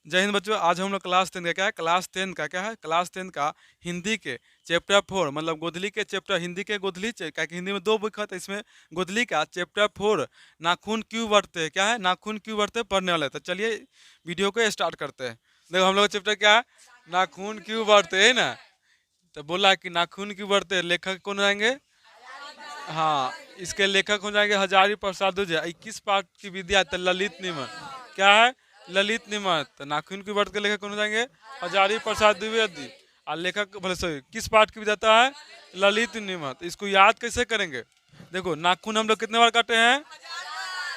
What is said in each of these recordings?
जय हिंद बच्चों। आज हम लोग क्लास 10 का क्या है, क्लास 10 का क्या है, क्लास 10 का हिंदी के चैप्टर 4 मतलब गोधली के चैप्टर, हिंदी के गोधली क्या कि हिंदी में दो बुक है तो इसमें गोधली का चैप्टर 4 नाखून क्यों बढ़ते हैं, क्या है नाखून क्यों बढ़ते हैं, पढ़ने वाले। तो चलिए वीडियो को स्टार्ट करते हैं। देखो हम लोग चैप्टर क्या है, नाखून क्यों बढ़ते हैं ना। तो बोला कि नाखून क्यों बढ़ते हैं, लेखक कौन रहेंगे? हाँ, इसके लेखक हो जाएंगे हजारी प्रसाद दूजे। 21 पाठ की विद्या तो ललित निमन क्या है, ललित निमन। तो नाखून की वर्ड के लेखक कौन हो जाएंगे? हजारी प्रसाद द्विवेदी। और लेखक भले सॉरी किस पाठ की विद्या है? ललित निमन। तो इसको याद कैसे करेंगे? देखो नाखून हम लोग कितने बार काटे हैं?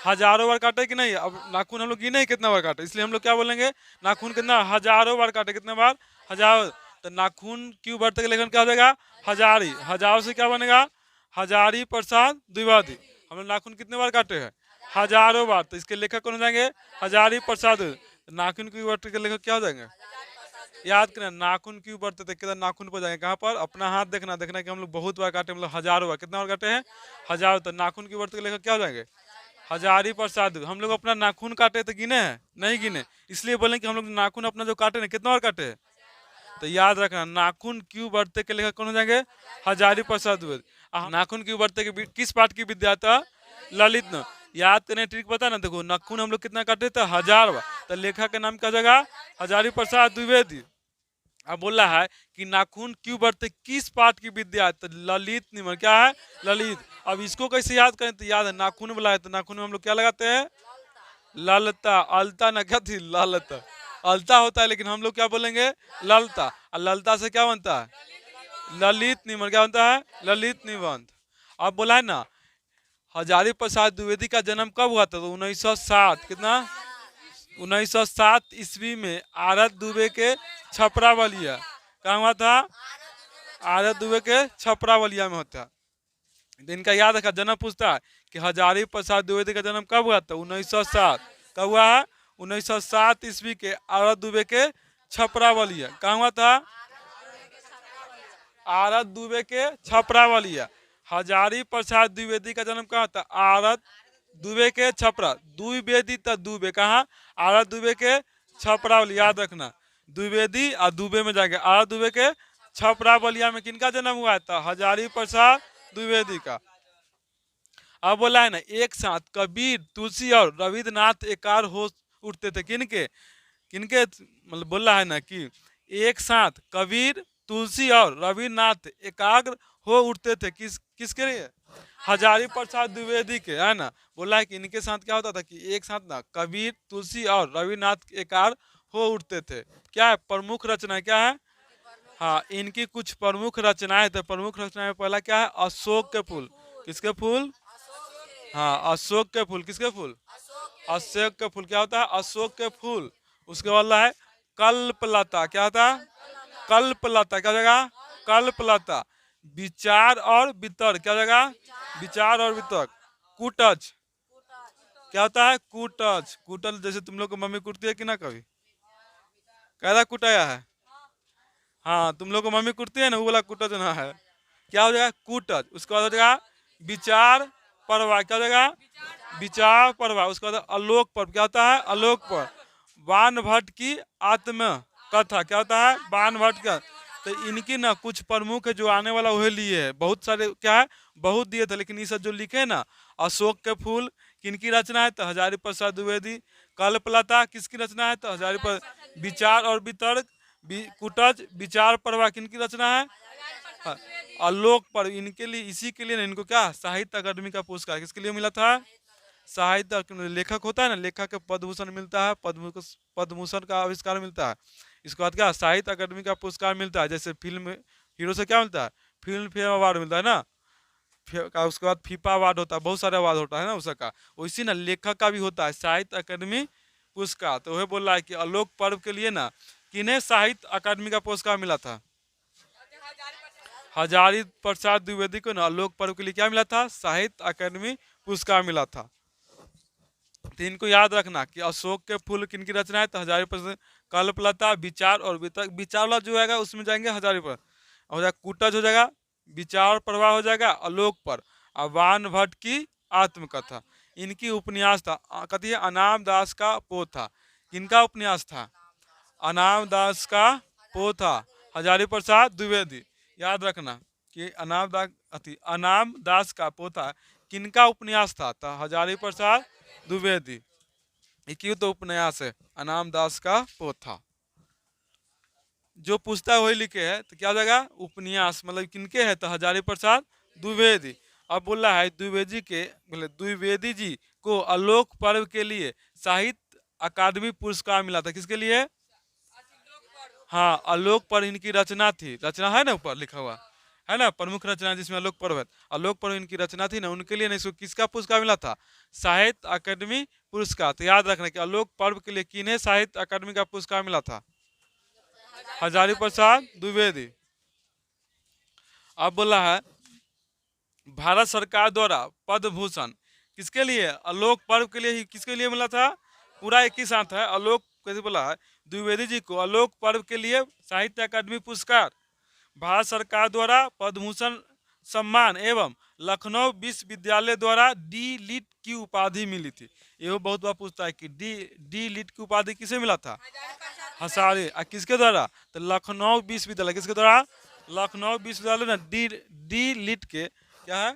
हजारों बार काटे कि नहीं। अब नाखून हम लोग गिने ही कितना बार काटे, इसलिए हम लोग क्या बोलेंगे, नाखून कितना हजारों बार काटे। कितने बार? हजार। तो नाखून क्यों बढ़ते के लेखन क्या हो जाएगा? हजारी। हजार से क्या बनेगा? हजारी प्रसाद द्विवेदी। हम लोग नाखून कितने बार काटे हैं? हजारों बार। तो इसके लेखक कौन हो जाएंगे? हजारी प्रसाद। नाखून क्यों बढ़ते के लेखक क्या हो जाएंगे? याद करना, नाखून क्यों बढ़ते थे, किधर नाखून पर जाएंगे, कहाँ पर? अपना हाथ देखना, देखना कि हम लोग बहुत बार काटे, मतलब हजारों बार। कितना बार काटे हैं? हजारों। तो नाखून क्यों बढ़ते के लेखक क्या हो जाएंगे? हजारी प्रसाद। हम लोग अपना नाखून काटे तो गिने हैं? नहीं गिने, इसलिए बोले कि हम लोग नाखून अपना जो काटे ना कितना बार काटे हैं। तो याद रखना, नाखून क्यों बढ़ते के लेखक कौन हो जाएंगे? हजारी प्रसाद द्विवेदी। नाखून क्यों बढ़ते के किस पाठ की विद्या था? ललित न। याद करने ट्रिक पता ना। देखो नाखून हम लोग कितना काटे थे? हजार बार। तो लेखक का नाम क्या हो जाएगा? हजारी प्रसाद द्विवेदी। अब बोला है कि नाखून क्यों बढ़ते किस पाठ की विद्या है? तो ललित निमन क्या है? ललित। अब इसको कैसे याद करें? तो याद है नाखून बोला है तो नाखून में हम लोग क्या लगाते हैं? ललता। अलता ना क्या थी? ललता। अलता होता है लेकिन हम लोग क्या बोलेंगे? ललता। और ललता से क्या बनता है? ललित निबंध। क्या बनता है? ललित निबंध। अब बोला है ना, हजारी प्रसाद द्विवेदी का जन्म कब हुआ था? तो 1907। कितना? 1907 ईस्वी में आरत दुबे के छपरा बलिया। कहाँ हुआ था? आरत दुबे के छपरा बलिया में होता है। तो इनका याद रखा, जन्म पूछता है कि हजारी प्रसाद द्विवेदी का जन्म कब हुआ था? 1907। कब हुआ है? 1907 ईस्वी के आरत दुबे के छपरा बलिया। कहाँ हुआ था? आरत दुबे के छपरा बलिया। हजारी प्रसाद द्विवेदी का जन्म कहाँ था? आरत दुबे के छपरा। द्विवेदी तो दुबे कहाँ? आरत दुबे के छपरा बलिया। याद रखना, द्विवेदी और दुबे में जाएंगे। आरत दुबे के छपरा बलिया में किनका जन्म हुआ था? हजारी प्रसाद द्विवेदी का। अब बोला है ना, एक साथ कबीर, तुलसी और रविन्द्रनाथ एकार हो उठते थे। किनके? किनके मतलब बोला है ना कि एक साथ कबीर, तुलसी और रविन्द्रनाथ एकाग्र हो उठते थे। किसके लिए? हजारी प्रसाद द्विवेदी के, है ना। बोला है कि इनके साथ क्या होता था कि एक साथ ना कबीर, तुलसी और रविन्द्रनाथ एकाग्र हो उठते थे। क्या है? प्रमुख रचना क्या है? हाँ, इनकी कुछ प्रमुख रचनाएं थे। प्रमुख रचनाएं में पहला क्या है? अशोक के फूल। किसके फूल? हाँ, अशोक के फूल। किसके फूल? अशोक के फूल। क्या होता है? अशोक के फूल। उसके बाद है कल्पलता। क्या होता है? कल्पलता। क्या हो जाएगा? कल्पलता। विचार और वितर्क। क्या हो जाएगा? विचार और वितर्क। कुटज। क्या होता है? कुटज। कुटल जैसे तुम लोग को मम्मी कुटती है कि ना कभी? कैसा कुटाया है? हाँ, तुम लोग को मम्मी कुटती है ना, वो वाला कुटज ना है। क्या हो जाएगा? कुटज। उसके बाद हो जाएगा विचार परवा। क्या हो जाएगा? विचार परवा। उसके बाद आलोक पर्व। क्या होता है? आलोक पर्व। बाण भट्ट की आत्म कथा। क्या होता है? बाण भट्ट का। तो इनकी ना कुछ प्रमुख है जो आने वाला वही लिए है। बहुत सारे क्या है, बहुत दिए थे, लेकिन ये सब जो लिखे ना, अशोक के फूल किनकी रचना है? तो हजारी प्रसाद द्विवेदी। कल्पलता किसकी रचना है? तो हजारी प्रसाद। विचार और वितर्क, कुटज, विचार परवा किनकी रचना है? हाँ, आलोक पर्व। इनके लिए, इसी के लिए ना इनको क्या साहित्य अकादमी का पुरस्कार किसके लिए मिला था? साहित्य। लेखक होता है ना, लेखक को पद्म भूषण मिलता है, पद्म भूषण का आविष्कार मिलता है। इसके बाद क्या साहित्य अकादमी का पुरस्कार मिलता है। जैसे फिल्म हीरो से क्या मिलता है? फिल्म फेयर अवार्ड मिलता है ना। उसके बाद फीफा अवार्ड होता है, बहुत सारे अवार्ड होता है ना उसका। वैसे ना लेखक का भी होता है साहित्य अकादमी पुरस्कार। तो वह बोल रहा है कि आलोक पर्व के लिए ना किन्हें साहित्य अकादमी का पुरस्कार मिला था? हजारी प्रसाद द्विवेदी को ना आलोक पर्व के लिए क्या मिला था? साहित्य अकादमी पुरस्कार मिला था। तो इनको याद रखना कि अशोक के फूल किनकी रचना है? तो हजारी प्रसाद। कल्पलता, विचार और वितर्क। विचार वाला जो आएगा उसमें जाएंगे हजारी पर। हो जाएगा कुटज, हो जाएगा विचार प्रवाह, हो जाएगा आलोक पर। और बाण भट्ट की आत्मकथा। इनकी उपन्यास था, कहती है अनाम दास का पोथ था। किनका उपन्यास था? अनाम दास का पोथा हजारी प्रसाद द्विवेदी। याद रखना कि अनाम दास का पोथा किनका उपन्यास था, तो हजारी प्रसाद द्विवेदी। ये क्यों तो उपन्यास है अनाम दास का पोथा। जो पूछता है वही लिखे है, तो क्या हो जाएगा उपन्यास, मतलब किनके है, तो हजारी प्रसाद द्विवेदी। अब बोल रहा है द्विवेदी के, मतलब द्विवेदी जी को आलोक पर्व के लिए साहित्य अकादमी पुरस्कार मिला था। किसके लिए? हाँ, आलोक पर्व इनकी रचना थी, रचना है ना ऊपर लिखा हुआ है ना, प्रमुख रचना जिसमें आलोक पर्व है। आलोक पर्व इनकी रचना थी ना, उनके लिए नहीं, इसको किसका पुरस्कार मिला था? साहित्य अकादमी पुरस्कार। तो याद रखना कि आलोक पर्व के लिए किन्हें साहित्य अकादमी का पुरस्कार मिला था? हजारी प्रसाद द्विवेदी। अब बोला है भारत सरकार द्वारा पद्म भूषण किसके लिए? आलोक पर्व के लिए ही किसके लिए मिला था? पूरा एक ही साथ है, आलोक कैसे बोला है, द्विवेदी जी को आलोक पर्व के लिए साहित्य अकादमी पुरस्कार, भारत सरकार द्वारा पद्म भूषण सम्मान एवं लखनऊ विश्वविद्यालय द्वारा डी लिट की उपाधि मिली थी। ये बहुत बार पूछता है कि डी लिट की उपाधि किसे मिला था? हजारे। किसके द्वारा? तो लखनऊ विश्वविद्यालय। किसके द्वारा? लखनऊ विश्वविद्यालय ना, डी डी लिट के क्या है,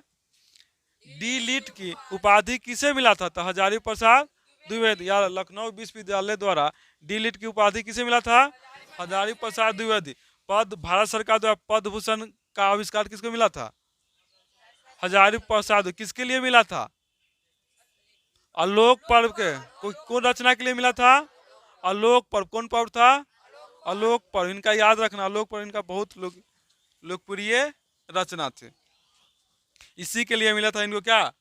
डी लिट की उपाधि किसे मिला था? तो हजारी प्रसाद द्विवेदी। यार लखनऊ विश्वविद्यालय द्वारा डी लिट की उपाधि किसे मिला था? हजारी प्रसाद द्विवेदी। पद भारत सरकार द्वारा पद्म भूषण का आविष्कार किसको मिला था? हजारी प्रसाद। किसके लिए मिला था? आलोक पर्व के कौन रचना के लिए मिला था? आलोक पर्व। कौन पर्व था? आलोक पर्व। इनका याद रखना, आलोक पर्व इनका बहुत लोकप्रिय रचना थे, इसी के लिए मिला था इनको क्या?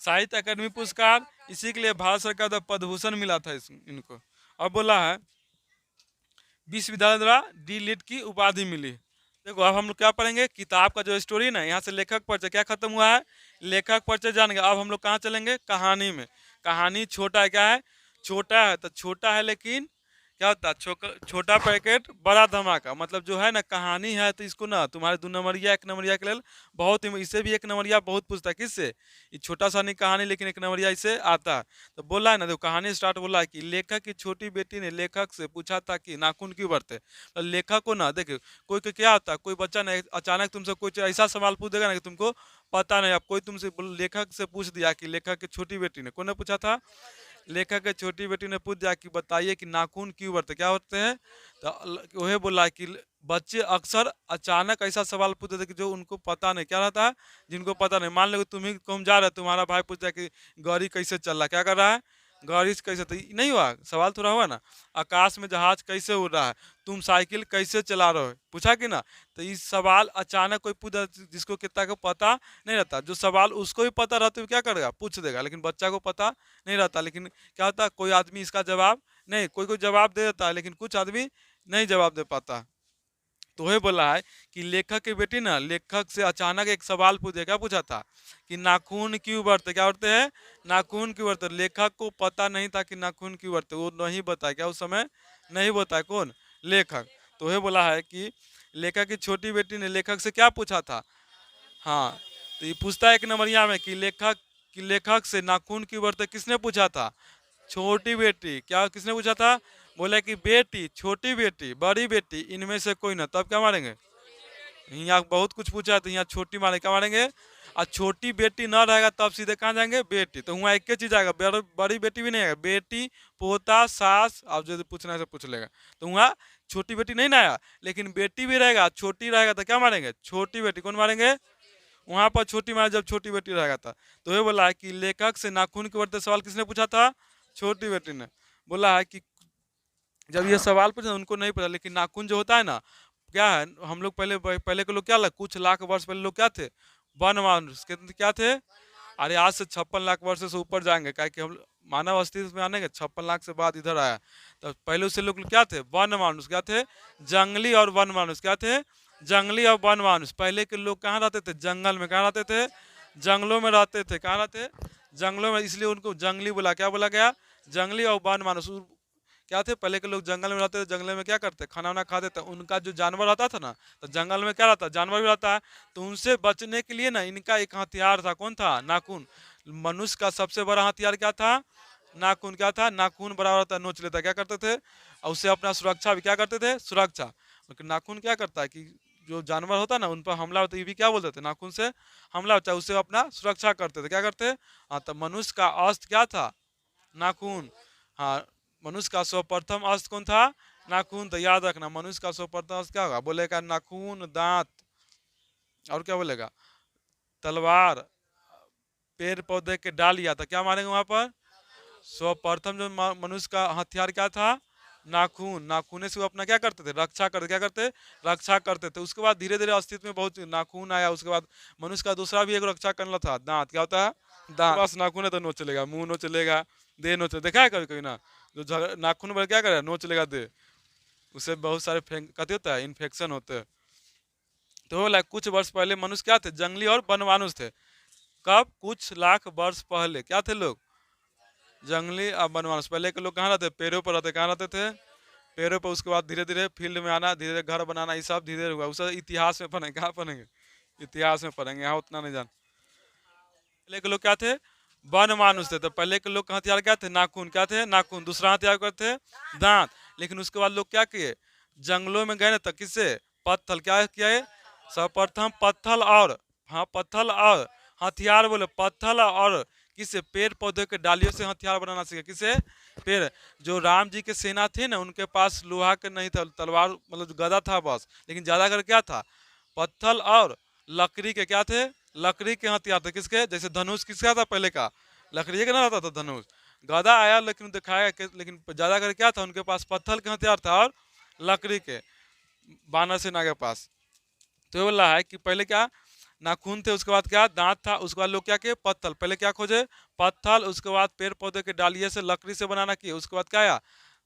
साहित्य अकादमी पुरस्कार। इसी के लिए भारत सरकार द्वारा पद्म भूषण मिला था इनको। अब बोला है विश्वविद्यालय द्वारा डी लिट की उपाधि मिली। देखो अब हम लोग क्या पढ़ेंगे, किताब का जो स्टोरी ना, यहाँ से लेखक परिचय क्या खत्म हुआ है, लेखक परिचय जान गए। अब हम लोग कहाँ चलेंगे? कहानी में। कहानी छोटा है, क्या है? छोटा है। तो छोटा है लेकिन क्या होता है, छोटा पैकेट बड़ा धमाका। मतलब जो है ना कहानी है, तो इसको ना तुम्हारे 2 नंबरिया 1 नंबरिया के लिए बहुत ही, इससे भी 1 नंबरिया बहुत पूछता है। किससे? ये छोटा सा नहीं कहानी, लेकिन 1 नंबरिया इससे आता है। तो बोला है ना, देखो कहानी स्टार्ट बोला है कि लेखक की छोटी बेटी ने लेखक से पूछा था कि नाखून क्यों बढ़ते। तो लेखक को ना देखो, कोई को क्या होता है, कोई बच्चा ना अचानक तुमसे कोई ऐसा सवाल पूछ देगा ना कि तुमको पता नहीं। अब कोई तुमसे लेखक से पूछ दिया कि लेखक की छोटी बेटी ने, कौन ने पूछा था? लेखक के छोटी बेटी ने पूछ दिया कि बताइए कि नाखून क्यों बढ़ते, क्या होते हैं। तो वह बोला कि बच्चे अक्सर अचानक ऐसा सवाल पूछ देते कि जो उनको पता नहीं, क्या रहता है, जिनको पता नहीं। मान लो तुम ही कहीं जा रहे हो, तुम्हारा भाई पूछता है कि गाड़ी कैसे चल रहा है, क्या कर रहा है, गाड़ी कैसे, तो नहीं हुआ सवाल, थोड़ा हुआ ना। आकाश में जहाज कैसे उड़ रहा है, तुम साइकिल कैसे चला रहे हो, पूछा कि ना। तो इस सवाल अचानक कोई पूछा जिसको कितना को पता नहीं रहता, जो सवाल उसको भी पता रहता है क्या करेगा, पूछ देगा, लेकिन बच्चा को पता नहीं रहता। लेकिन क्या होता है, कोई आदमी इसका जवाब नहीं, कोई जवाब दे देता है, लेकिन कुछ आदमी नहीं जवाब दे पाता। तो वही बोला है कि लेखक की बेटी ना लेखक से अचानक एक सवाल पूछे, क्या पूछा था कि नाखून क्यों बढ़ते, क्या बढ़ते हैं, नाखून क्यों बढ़ते। लेखक को पता नहीं था कि नाखून क्यों बढ़ते, वो नहीं बताया, क्या उस समय नहीं बताया, कौन? लेखक। तो वही बोला है कि लेखक की छोटी बेटी ने लेखक से क्या पूछा था। हाँ, तो ये पूछता है 1 नंबरिया में कि लेखक से नाखून क्यों बढ़ते किसने पूछा था? छोटी बेटी। क्या किसने पूछा था? बोले कि बेटी, छोटी बेटी, बड़ी बेटी, इनमें से कोई ना। तब क्या मारेंगे? यहाँ बहुत कुछ पूछा है, तो यहाँ छोटी मारे, क्या मारेंगे? और छोटी बेटी ना रहेगा तब सीधे कहाँ जाएंगे? बेटी। तो वहाँ एक ही चीज आएगा, बड़ी बेटी भी नहीं आएगा, बेटी, पोता, सास। आप जो पूछना है से पूछ लेगा। तो वहाँ छोटी बेटी नहीं ना आया, लेकिन बेटी भी रहेगा, छोटी रहेगा, तो क्या मारेंगे? छोटी बेटी। कौन मारेंगे? वहां पर छोटी मारे जब छोटी बेटी रहेगा था। तो ये बोला है कि लेखक से नाखून के बढ़ते सवाल किसने पूछा था? छोटी बेटी ने। बोला है कि जब ये सवाल पूछा उनको नहीं पता, लेकिन नाखून जो होता है ना, क्या है, हम लोग पहले पहले के लोग क्या लग, कुछ लाख वर्ष पहले लोग क्या थे? वन मानुष। क्या थे? अरे आज से 56 लाख वर्ष से ऊपर जाएंगे, क्या कि हम मानव अस्तित्व में आने के 56 लाख से बाद इधर आया। तो पहले से लोग क्या थे? वन मानुष। क्या थे? जंगली और वन मानुष। क्या थे? जंगली और वन मानुष। पहले के लोग कहाँ रहते थे? जंगल में। कहाँ रहते थे? जंगलों में रहते थे। कहाँ रहते? जंगलों में, इसलिए उनको जंगली बोला। क्या बोला गया? जंगली और वन मानुष। क्या थे? पहले के लोग जंगल में रहते थे, जंगल में क्या करते? खाना वाना खाते थे। उनका जो जानवर रहता था ना, तो जंगल में क्या रहता? जानवर भी रहता है। तो उनसे बचने के लिए ना इनका एक हथियार था, कौन था? नाखून। मनुष्य का सबसे बड़ा हथियार क्या था? नाखून क्या था, नाखून बड़ा होता है, नोच लेता, क्या करते थे, और उससे अपना सुरक्षा भी क्या करते थे, सुरक्षा। लेकिन नाखून क्या करता है कि जो जानवर होता है ना उन पर हमला होता है, ये भी क्या बोलते थे, नाखून से हमला होता है, उससे अपना सुरक्षा करते थे, क्या करते। हाँ, तो मनुष्य का अस्त्र क्या था, नाखून। हाँ, मनुष्य का सर्वप्रथम अस्त्र कौन था, नाखून। तो याद रखना, मनुष्य का सर्वप्रथम अस्त्र क्या होगा, बोलेगा नाखून, दांत, और क्या बोलेगा, तलवार, पेड़ पौधे के डालिया। तो क्या मारेंगे वहां पर, सर्वप्रथम जो मनुष्य का हथियार क्या था, नाखून। नाखून से वो अपना क्या करते थे, रक्षा करते, क्या करते, रक्षा करते थे। उसके बाद धीरे धीरे अस्तित्व में बहुत नाखून आया। उसके बाद मनुष्य का दूसरा भी एक रक्षा करना था, दांत। क्या होता है, दांत। बस नाखून है तो नोच चलेगा, मुंह नोच चलेगा, दे नोच, देखा है कभी कभी ना, जो नाखून पर क्या करे, नोच लेगा दे, उससे बहुत सारे कहते होता है इन्फेक्शन होते हैं। तो कुछ वर्ष पहले मनुष्य क्या थे, जंगली और वनमानुष थे। कब, कुछ लाख वर्ष पहले क्या थे लोग, जंगली और वनमानुष। पहले के लोग कहाँ रहते, पेड़ों पर रहते, कहाँ रहते थे, पेड़ों पर। उसके बाद धीरे धीरे फील्ड में आना, धीरे धीरे घर बनाना, ये सब धीरे धीरे हुआ। उसे इतिहास में पढ़ेंगे, कहाँ पढ़ेंगे, इतिहास में पढ़ेंगे, यहाँ उतना नहीं जान। पहले के लोग क्या थे, वन मानुष थे। तो पहले के लोग का हथियार क्या थे, नाखून, क्या थे, नाखून। दूसरा हथियार क्या थे, दांत। लेकिन उसके बाद लोग क्या किए, जंगलों में गए ना, तो किससे, पत्थर, क्या किया है, सर्वप्रथम पत्थर और, हाँ पत्थर और हथियार, बोले पत्थर और किससे, पेड़ पौधे के डालियों से हथियार बनाना सीखे, किसे, पेड़। जो राम जी के सेना थे ना, उनके पास लोहा के नहीं था, तलवार मतलब गदा था बस। लेकिन ज्यादातर क्या था, पत्थर और लकड़ी के क्या थे, लकड़ी के हथियार थे। किसके, जैसे धनुष किसका था पहले का, लकड़ी का ना रहता था धनुष। गदा आया लेकिन दिखाया लेकिन ज्यादा कर क्या था उनके पास, पत्थर के हथियार था और लकड़ी के, बानर सेना के पास। तो ये बोल रहा है कि पहले क्या, नाखून थे, उसके बाद क्या, दांत था, उसके बाद लोग क्या किए, पत्थर। पहले क्या खोजे, पत्थर। उसके बाद पेड़ पौधे के डालिए से लकड़ी से बनाना किए। उसके बाद क्या आया,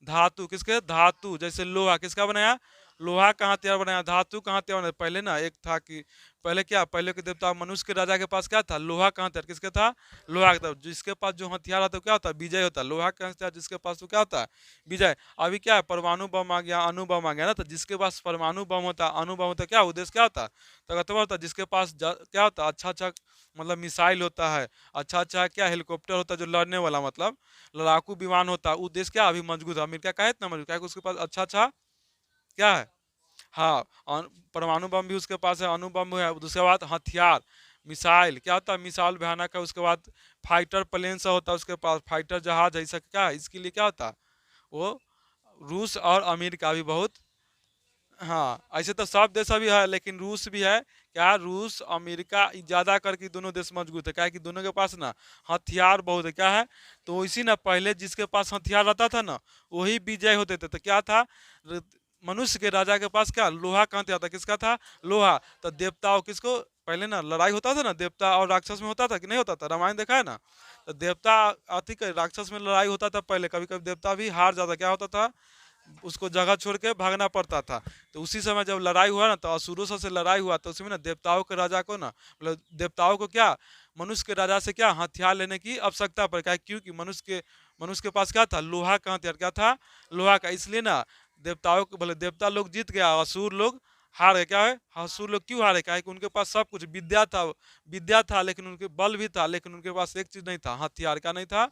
धातु। किसके, धातु, जैसे लोहा, किसका बनाया, लोहा का हथियार बनाया, धातु का हथियार बनाया। पहले ना एक था कि पहले क्या, पहले के देवता मनुष्य के राजा के पास क्या था, लोहा का हथियार। किसके था, लोहा का था। जिसके पास जो हथियार होता है क्या होता है, विजय होता है। लोहा का हथियार जिसके पास तो क्या होता है, विजय। अभी क्या है, परमाणु बम आ गया, अणु बम आ गया ना, तो जिसके पास परमाणु बम होता है, अणु बम होता है, क्या उद्देश्य क्या होता है, तो कहते होता है जिसके पास क्या होता है, अच्छा अच्छा मतलब मिसाइल होता है, अच्छा अच्छा क्या हेलीकॉप्टर होता है जो लड़ने वाला, मतलब लड़ाकू विमान होता है। उद्देश्य क्या, अभी मजबूत है, अमेरिका का है इतना मजबूत, क्या है उसके पास अच्छा अच्छा क्या है, हाँ परमाणु बम भी उसके पास है, अणु बम भी है। उसके बाद हथियार, मिसाइल, क्या होता है, मिसाइल भयानक है। उसके बाद फाइटर प्लेन सा होता है उसके पास, फाइटर जहाज ऐसा क्या है, इसके लिए क्या होता है वो, रूस और अमेरिका भी बहुत। हाँ, ऐसे तो सब देश अभी है, लेकिन रूस भी है। क्या, रूस अमेरिका ज्यादा करके दोनों देश मजबूत है, क्या है कि दोनों के पास ना हथियार बहुत है, क्या है। तो इसी ना पहले जिसके पास हथियार रहता था ना, वही विजय होते थे। तो क्या था, र- मनुष्य के राजा के पास क्या, लोहा का हथियार था। किसका था, लोहा। तो देवताओं किसको, पहले ना लड़ाई होता था ना, देवता और राक्षस में होता था कि नहीं होता था, रामायण देखा है ना। तो देवता अति राक्षस में लड़ाई होता था पहले, कभी कभी देवता भी हार जाता, क्या होता था, उसको जगह छोड़ के भागना पड़ता था। तो उसी समय जब लड़ाई हुआ ना, तो असुरों से लड़ाई हुआ, तो उसमें ना देवताओं के राजा को ना, मतलब देवताओं को क्या, मनुष्य के राजा से क्या हथियार लेने की आवश्यकता पड़, क्या, क्योंकि मनुष्य के पास क्या था, लोहा का हथियार, क्या था, लोहा का। इसलिए ना देवताओं को बोले, देवता लोग जीत गया, असुर लोग हार गए। क्या है, असुर लोग क्यों हारे, क्या है कि उनके पास सब कुछ विद्या था, लेकिन उनके बल भी था, लेकिन उनके पास एक चीज नहीं था, हथियार। का नहीं था,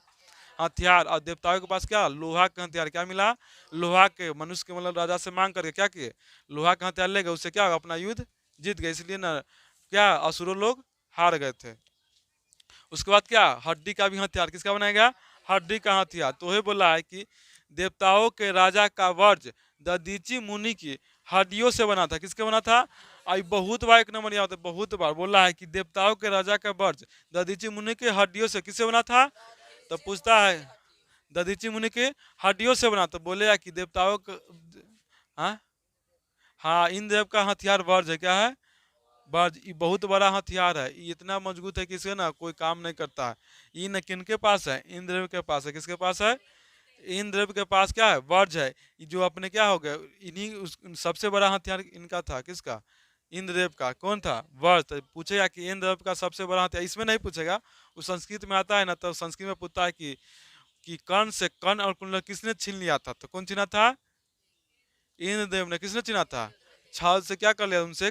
हथियार। और देवताओं के पास क्या, लोहा का हथियार। क्या मिला, लोहा के। मनुष्य के मतलब राजा से मांग करके क्या किए, लोहा का हथियार ले गए, उससे क्या अपना युद्ध जीत गए। इसलिए ना क्या, असुरों लोग हार गए थे। उसके बाद क्या, हड्डी का भी हथियार, किसका बनाया गया, हड्डी का हथियार। तो ये बोला है कि देवताओं के राजा का वज्र ददीची मुनि की हड्डियों से बना था। किसके बना था, आई बहुत बार एक नंबर यहाँ बहुत बार बोला है कि देवताओं के राजा का वज्र ददीची मुनि की हड्डियों से किससे बना था। तो पूछता है, दधीची मुनि के हड्डियों से बना, तो बोले कि देवताओं का, हाँ हाँ, इंद्रदेव का हथियार वज्र है, क्या है, वज्र। ये बहुत बड़ा हथियार है, ये इतना मजबूत है कि इसे ना कोई काम नहीं करता है। ये न किनके पास है, इंद्रदेव के पास है। किसके पास है, इंद्रदेव के पास क्या है, वज्र है। ये जो अपने क्या हो गया, इन्हीं सबसे बड़ा हथियार इनका था, किसका, इंद्रदेव का। कौन था, वज्र। तो पूछेगा कि इंद्रदेव का सबसे बड़ा हथियार, इसमें नहीं पूछेगा, वो संस्कृत में आता है ना, तो संस्कृत में पूछता है कि कर्ण से कर्ण और कुंडल किसने छीन लिया था, तो कौन छीना था, इंद्रदेव ने। किसने छीना था, छाल से क्या कर लिया उनसे,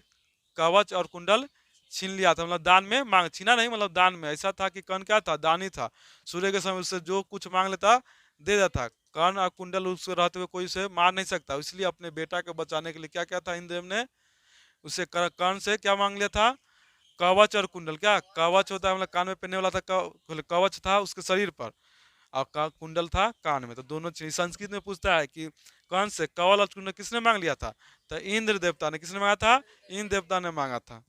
कवच और कुंडल छीन लिया था, मतलब दान में मांग, छीना नहीं मतलब दान में। ऐसा था कि कर्ण क्या था, दानी था। सूर्य के समय उससे जो कुछ मांग लेता दे देता। कर्ण और कुंडल उससे रहते हुए कोई उसे मार नहीं सकता, इसलिए अपने बेटा को बचाने के लिए क्या क्या था, इंद्रदेव ने उससे कर्ण से क्या मांग लिया था, कवच और कुंडल। क्या कवच होता है, मतलब कान में पहनने वाला था, कवच था उसके शरीर पर, और कुंडल था कान में। तो दोनों चीज संस्कृत में पूछता है कि कौन से कवल और कुंडल किसने मांग लिया था, तो इंद्र देवता ने। किसने मांगा था, इंद्र देवता ने मांगा था।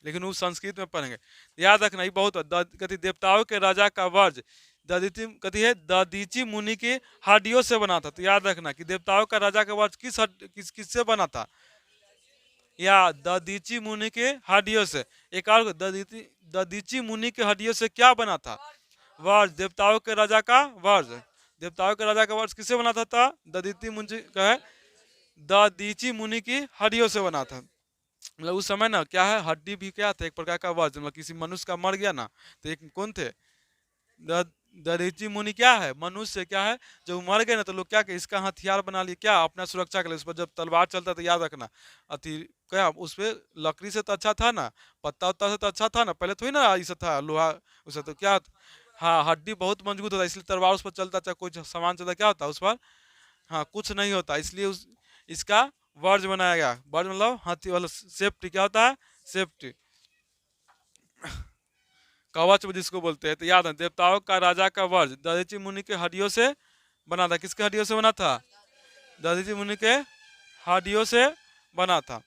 लेकिन वो संस्कृत में पढ़ेंगे, याद रखना ये बहुत कथी, देवताओं के राजा का वज्र ददीति कथी है, ददीची मुनि की हड्डियों से बना था। तो याद रखना कि देवताओं का राजा का वज्र किससे बना था, या ददीची मुनि के हड्डियों से। एक और ददीची मुनि के हड्डियों से क्या बना था, वर्ष। देवताओं के राजा का वर्ष, देवताओं के राजा का वर्ष किससे बना था, ददीची मुनि का है, ददीची मुनि की हड्डियों से बना था। मतलब उस समय ना क्या है, हड्डी भी क्या था, एक प्रकार का वर्ष। मतलब किसी मनुष्य का मर गया ना, तो एक कौन थे, दरीची मुनि क्या है, मनुष्य क्या है, जब मर गए ना तो लोग क्या कि इसका हथियार बना लिए, क्या अपना सुरक्षा के लिए। उस पर जब तलवार चलता तो याद रखना, अति क्या उस पर लकड़ी से तो अच्छा था ना, पत्ता उत्ता से तो अच्छा था ना, पहले थोड़ी ना ऐसा था लोहा उसे, तो क्या। हाँ हड्डी बहुत मजबूत होता है, इसलिए तलवार उस पर चलता, चाहे कोई सामान चलता क्या होता उस पर, हाँ कुछ नहीं होता। इसलिए इसका वर्ज बनाया गया। वर्ज मतलब हाथी वाला सेफ्टी, क्या होता है, सेफ्टी, कवच जिसको बोलते हैं। तो याद है, देवताओं का राजा का वर्ज दधीचि मुनि के हड्डियों से बना था। किसके हड्डियों से बना था, दधीचि मुनि के हड्डियों से बना था।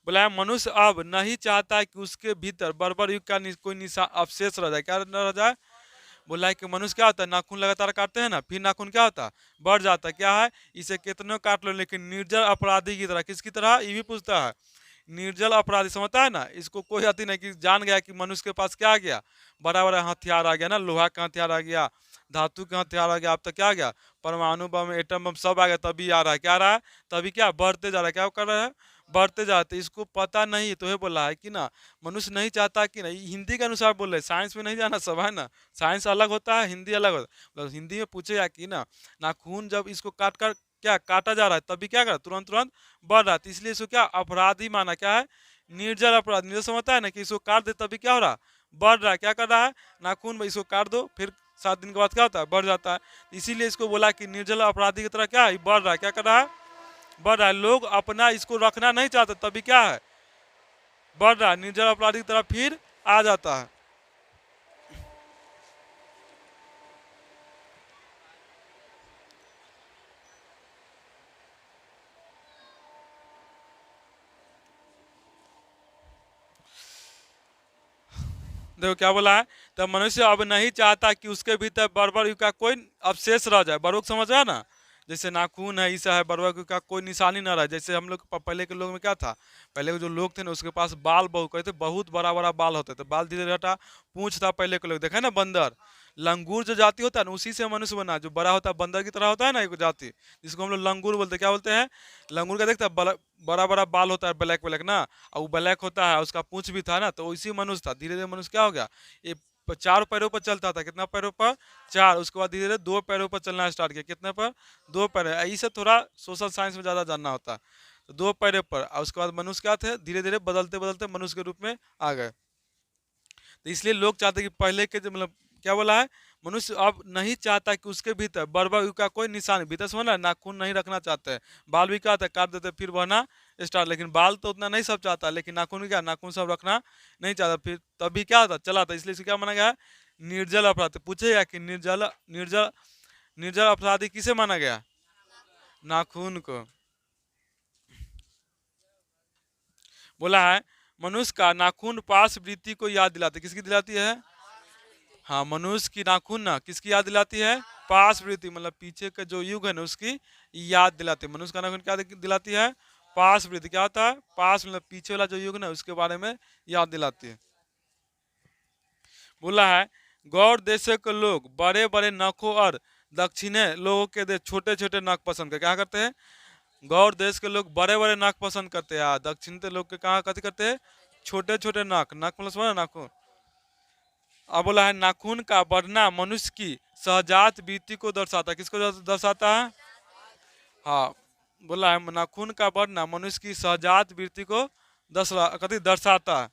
बोला है, मनुष्य अब नहीं चाहता कि उसके भीतर बर्बर युग का कोई निशान अवशेष रह जाए। क्या न रह जाए, बोला है कि मनुष्य क्या होता है, नाखून लगातार काटते हैं ना, फिर नाखून क्या होता है, बढ़ जाता है। क्या है, इसे कितने काट लो लेकिन निर्जल अपराधी की तरह। किसकी तरह, ये भी पूछता है, निर्जल अपराधी। समझता है ना, इसको कोई अति नहीं कि जान गया कि मनुष्य के पास क्या आ गया, बड़ा बड़ा हथियार आ गया ना, लोहा का हथियार आ गया, धातु का हथियार आ गया, अब तक क्या आ गया, परमाणु बम एटम बम सब आ गया। तभी आ रहा है, क्या आ रहा है, तभी क्या बढ़ते जा रहा है, क्या कर रहा है, बढ़ते जाते। इसको पता नहीं तो ये बोला है कि ना, मनुष्य नहीं चाहता कि नहीं, हिंदी के अनुसार बोल रहे, साइंस में नहीं जाना सब है ना, साइंस अलग होता है, हिंदी अलग होता है। मतलब हिंदी में पूछेगा कि ना, नाखून जब इसको काट कर क्या काटा जा रहा है, तभी क्या कर तुरंत तुरंत बढ़ रहा है, तो इसलिए इसको क्या अपराधी माना। क्या है, निर्जल अपराध। निर्जल समझता है ना कि इसको काट दे तभी क्या हो रहा, बढ़ रहा है। क्या कर रहा है, नाखून इसको काट दो, फिर 7 दिन के बाद क्या होता है, बढ़ जाता है। इसीलिए इसको बोला कि निर्जल अपराधी की तरह क्या है, बढ़ रहा है। क्या कर रहा है, बढ़ रहा है। लोग अपना इसको रखना नहीं चाहते, तभी क्या है, बढ़ रहा है, निर्जल अपराधी की तरह फिर आ जाता है। देखो क्या बोला है, तब मनुष्य अब नहीं चाहता कि उसके भीतर बर्बर युग का कोई अवशेष रह जाए। बर्बक समझ रहा है ना, जैसे नाखून है, ईसा है, बर्बर युग का कोई निशानी न रहे। जैसे हम लोग पहले के लोग में क्या था, पहले के जो लोग थे ना उसके पास बाल बहुत कहते, बहुत बड़ा बड़ा बाल होते थे, बाल धीरे धीरे हटा, पूंछ था पहले के लोग। देखा है ना, बंदर लंगूर जो जाति होता है ना, उसी से मनुष्य बना, जो बड़ा होता है बंदर की तरह होता है ना एक जाति, जिसको हम लोग लंगूर बोलते हैं। क्या बोलते हैं, लंगूर का देखता है, बड़ा बड़ा बाल होता है, ब्लैक ब्लैक ना, और वो ब्लैक होता है, उसका पूंछ भी था ना, तो इसी मनुष्य था। धीरे धीरे मनुष्य क्या हो गया, ये 4 पैरों पर चलता था। कितना पैरों पर, 4। उसके बाद धीरे धीरे 2 पैरों पर चलना स्टार्ट किया। कितने पर, 2 पैर। इसे थोड़ा सोशल साइंस में ज़्यादा जानना होता है। तो 2 पैरों पर, और उसके बाद मनुष्य क्या थे, धीरे धीरे बदलते बदलते मनुष्य के रूप में आ गए। तो इसलिए लोग चाहते कि पहले के जो मतलब क्या बोला है, मनुष्य अब नहीं चाहता कि उसके भीतर बर्बर युग का कोई निशान, भीतर समझ ना, नाखून नहीं रखना चाहते हैं। बाल भी क्या होता है, काट देते फिर बढ़ना स्टार्ट। लेकिन बाल तो उतना नहीं सब चाहता, लेकिन नाखून क्या, नाखून सब रखना नहीं चाहता। फिर तभी क्या होता, चला था। इसलिए इसे क्या माना गया है, निर्जल अपराधी। पूछेगा कि निर्जल निर्जल निर्जल अपराधी किसे माना गया, नाखून को। बोला है, मनुष्य का नाखून पास वृत्ति को याद दिलाती। किसकी दिलाती है, हाँ मनुष्य की नाखून ना किसकी याद दिलाती है, पास वृत्ति, मतलब पीछे का जो युग है ना उसकी याद दिलाती है। मनुष्य का नाखून क्या दिलाती है, पास वृत्ति। क्या होता है, पास मतलब पीछे वाला जो युग ना उसके बारे में याद दिलाती है। बोला है, गौर देश के लोग बड़े बड़े नखों और दक्षिणे लोगों के दे छोटे छोटे नख पसंद करते। क्या करते हैं, गौर देश के लोग बड़े बड़े नाक पसंद करते हैं, दक्षिण के लोग के कहाँ कथी करते हैं, छोटे छोटे नाक। नाक मतलब समझ नाखून। अब बोला है, नाखून का बढ़ना मनुष्य की सहजात वृत्ति को दर्शाता है। किसको दर्शाता है, हाँ बोला है नाखून का बढ़ना मनुष्य की सहजात वृत्ति को कथी दर्शाता है।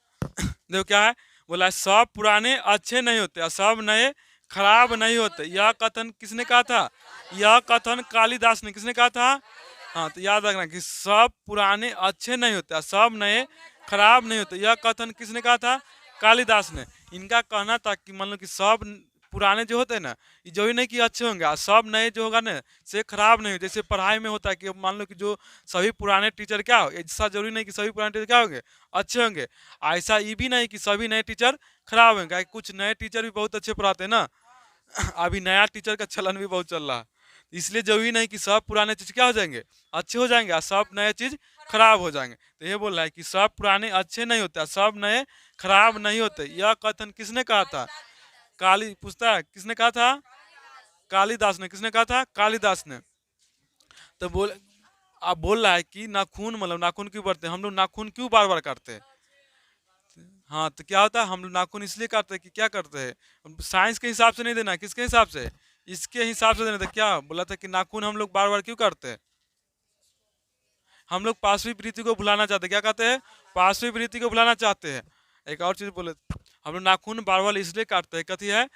देखो क्या है, बोला है सब पुराने अच्छे नहीं होते और सब नए खराब नहीं होते। यह कथन किसने कहा था? यह कथन कालिदास ने। किसने कहा था? हाँ, तो याद रखना कि सब पुराने अच्छे नहीं होते और सब नए खराब नहीं होते। यह कथन किसने कहा था? कालिदास ने। इनका कहना था कि मान लो कि सब पुराने जो होते हैं ना, ये जो ही नहीं कि अच्छे होंगे और सब नए जो होगा ना से खराब नहीं हो। जैसे पढ़ाई में होता है कि मान लो कि जो सभी पुराने टीचर क्या हो, ऐसा जरूरी नहीं कि सभी पुराने टीचर क्या होंगे? अच्छे होंगे। ऐसा ये भी नहीं कि सभी नए टीचर खराब होंगे। कुछ नए टीचर भी बहुत अच्छे पढ़ाते हैं ना। अभी नया टीचर का चलन भी बहुत चल रहा है। इसलिए जरूरी नहीं कि सब पुराने चीज क्या हो जाएंगे? अच्छे हो जाएंगे और सब नए चीज खराब हो जाएंगे। तो ये बोल रहा है कि सब पुराने अच्छे नहीं होते, सब नए खराब नहीं होते। यह कथन किसने कहा था? काली पूछता है किसने कहा था? कालिदास ने। किसने कहा था? कालिदास ने। तो बोल आप बोल रहा है कि नाखून मतलब नाखून क्यों बढ़ते हैं? हम लोग नाखून क्यों बार बार काटते हैं? हाँ, तो क्या होता है, हम लोग नाखून इसलिए काटते हैं कि क्या करते हैं? साइंस के हिसाब से नहीं देना, किसके हिसाब से? इसके हिसाब से देना था। क्या बोला था कि नाखून हम लोग बार बार क्यों काटते हैं? हम लोग पांचवी प्रीति को भुलाना चाहते हैं। क्या कहते हैं? पांचवी प्रीति को भुलाना चाहते हैं। एक और चीज बोले, हम लोग नाखून बार बार इसलिए काटते हैं, कथी है?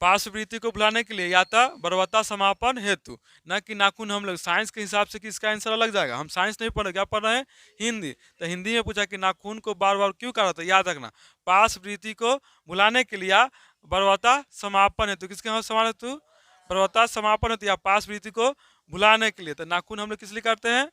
पार्श्ववृत्ति को भुलाने के लिए या तो बर्बरता समापन हेतु। न कि नाखून हम लोग साइंस के हिसाब से कि इसका आंसर अलग जाएगा। हम साइंस नहीं पढ़ रहे, क्या पढ़ रहे हैं? हिंदी। तो हिंदी में पूछा कि नाखून को बार बार क्यों काटा था? याद रखना, पार्श्ववृत्ति को भुलाने के लिए या बर्बरता समापन हेतु। किसके यहाँ समान हेतु? बर्बरता समापन हेतु या पार्श्ववृत्ति को भुलाने के लिए। तो नाखून हम लोग किस लिए करते हैं?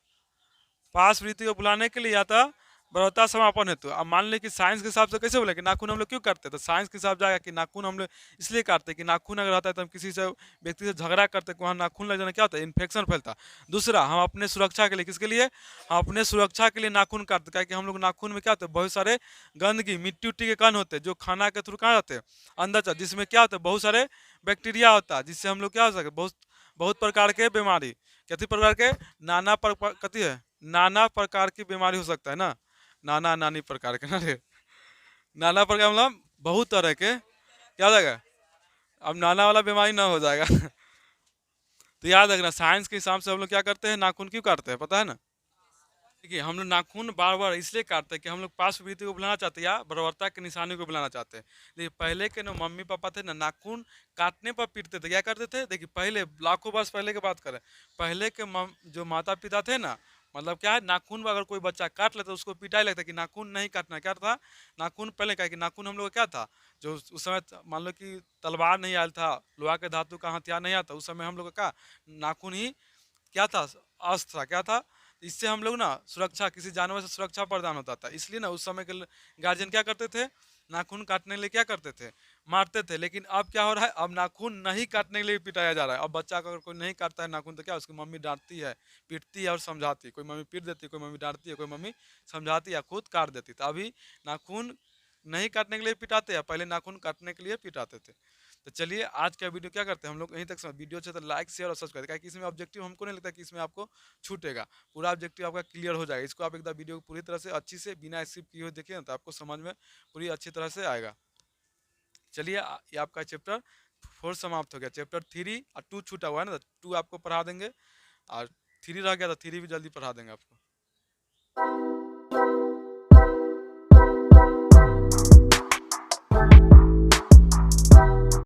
पार्श्ववृत्ति को बुलाने के लिए या था बर्बरता समापन हेतु। अब मान लें कि साइंस के हिसाब से कैसे बोले कि नाखून हम लोग क्यों करते हैं? तो साइंस के हिसाब जाएगा कि नाखून हम लोग इसलिए काटते हैं कि नाखून अगर रहता है तो हम किसी से व्यक्ति से झगड़ा करते हैं, वहाँ नाखून लग जाना क्या होता है? इन्फेक्शन फैलता। दूसरा, हम अपने सुरक्षा के लिए, किसके लिए? हम अपने सुरक्षा के लिए नाखून काटते हैं। क्या हम लोग नाखून में क्या होता है? बहुत सारे गंदगी मिट्टी उट्टी के कण होते हैं जो खाना के थ्रू कहाँ जाते हैं? अंदर जाते, जिसमें क्या होता है? बहुत सारे बैक्टीरिया होता है, जिससे हम लोग क्या हो सके? बहुत बहुत प्रकार के बीमारी, कितने प्रकार के? नाना कथी है? नाना प्रकार की बीमारी हो सकता है ना। नाना नानी प्रकार के ना रे, नाना प्रकार मतलब बहुत तरह के। क्या हो जाएगा? अब नाना वाला बीमारी ना हो जाएगा। तो याद रखना, साइंस के हिसाब से हम लोग क्या करते हैं? नाखून क्यों काटते हैं, पता है ना? देखिए, हम लोग नाखून बार बार इसलिए काटते हैं कि हम लोग पार्श्ववृत्ति को बुलाना चाहते हैं या बर्बरता के निशानी को बुलाना चाहते हैं। देखिए, पहले के ना मम्मी पापा थे ना, नाखून काटने पर पीटते थे। क्या करते थे? देखिए, पहले लाखों वर्ष पहले की बात करें, पहले के जो माता पिता थे ना, मतलब क्या है, नाखून अगर कोई बच्चा काट लेता तो उसको पिटाई लगता कि नाखून नहीं काटना। क्या था? नाखून पहले क्या कि नाखून हम लोग क्या था, जो उस समय मान लो कि तलवार नहीं आया था, लोहा के धातु का हथियार नहीं आता, उस समय हम लोग का नाखून ही क्या था? अस्त्र था। क्या था? इससे हम लोग ना सुरक्षा, किसी जानवर से सुरक्षा प्रदान होता था। इसलिए ना उस समय के गार्जियन क्या करते थे? नाखून काटने के लिए क्या करते थे? मारते थे। लेकिन अब क्या हो रहा है? अब नाखून नहीं काटने के लिए पिटाया जा रहा है। अब बच्चा का अगर कोई नहीं काटता है नाखून तो क्या उसकी मम्मी डांटती है, पीटती है और समझाती है। कोई मम्मी पीट देती है, कोई मम्मी डांटती है, कोई मम्मी समझाती है या खुद काट देती। तो अभी नाखून नहीं काटने के लिए पिटाते हैं, पहले नाखून काटने के लिए पिटाते थे। तो चलिए आज का वीडियो क्या करते हैं हम लोग यहीं तक। वीडियो अच्छे तो लाइक शेयर और सब्सक्राइब, क्योंकि इसमें ऑब्जेक्टिव हमको नहीं लगता कि इसमें आपको छूटेगा। पूरा ऑब्जेक्टिव आपका क्लियर हो जाएगा। इसको आप एकदम वीडियो को पूरी तरह से अच्छी से बिना स्किप किए हुए देखिए ना, तो आपको समझ में पूरी अच्छी तरह से आएगा। चलिए, ये आपका चैप्टर 4 समाप्त हो गया। चैप्टर 3 और 2 छूटा हुआ है ना, तो 2 आपको पढ़ा देंगे और 3 रह गया तो 3 भी जल्दी पढ़ा देंगे आपको।